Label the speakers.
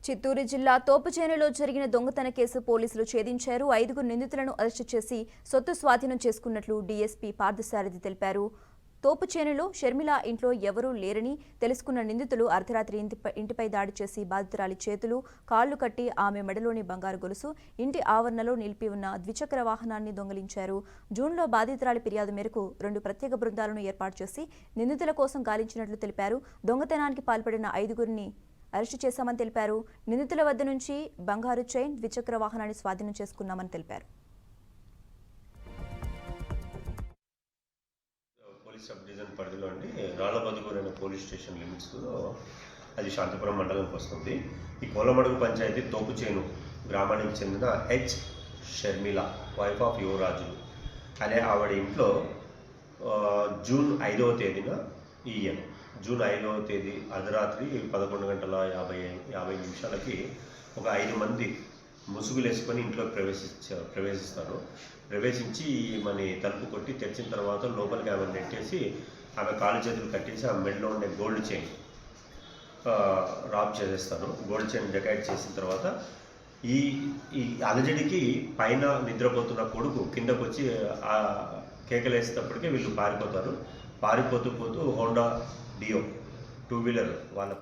Speaker 1: చిత్తూరు జిల్లా తోపుచేనులో జరిగిన దొంగతన కేసు పోలీసులు ఛేదించారు. 5 నిందితులను అరెస్టు చేసి సొత్తు స్వాధీనం చేసుకున్నట్లు డీఎస్పీ పార్థసారథి తెలిపారు. తోపుచేనులో షర్మిల ఇంట్లో ఎవరూ లేరని తెలుసుకున్న నిందితులు అర్ధరాత్రి ఇంటిపై దాడి చేసి బాధితురాలి చేతులు, కాళ్లు కట్టి ఆమె మెడలోని బంగారు గొలుసు, ఇంటి ఆవరణలో నిలిపి ఉన్న ద్విచక్ర వాహనాన్ని దొంగిలించారు. జూన్లో బాధితురాలి ఫిర్యాదు మేరకు 2 ప్రత్యేక బృందాలను ఏర్పాటు చేసి నిందితుల కోసం గాలించినట్లు తెలిపారు. దొంగతనానికి పాల్పడిన 5 అరెస్టు చేశామని తెలిపారు. నిందితుల వద్ద నుంచి బంగారు చైన్, ద్విచక్ర వాహనాన్ని స్వాధీనం చేసుకున్నామని తెలిపారు.
Speaker 2: పోలీస్ సబ్ డివిజన్ పరిధిలో అండి రాళ్లబదుగూరు అనే పోలీస్ స్టేషన్ లిమిట్స్లో అది శాంతిపురం మండలంకి వస్తుంది. ఈ కోలమడుగు పంచాయతీ తోపుచేను గ్రామానికి చెందిన హెచ్ షర్మిల, వైఫ్ ఆఫ్ యువరాజు అనే ఆవిడ ఇంట్లో జూన్ 5వ తేదీన జూన్ 5వ తేదీ అర్ధరాత్రి 11:50 ఒక 5 మంది ముసుగులు వేసుకొని ఇంట్లో ప్రవేశిస్తారు. ప్రవేశించి మన తలుపు కొట్టి తెరిచిన తర్వాత లోపలికి ఆమె నెట్టేసి ఆమె కాళ్ళు చేతులు కట్టేసి ఆమె మెడలో ఉండే గోల్డ్ చైన్ రాబ్ చేసేస్తాను. గోల్డ్ చైన్ డెకైట్ చేసిన తర్వాత ఈ అలజడికి పైన నిద్రపోతున్న కొడుకు కిందకు వచ్చి కేకలేసేటప్పటికే వీళ్ళు పారిపోతారు. పారిపోతూ హోండా డియో 2 వీలర్ వాళ్ళ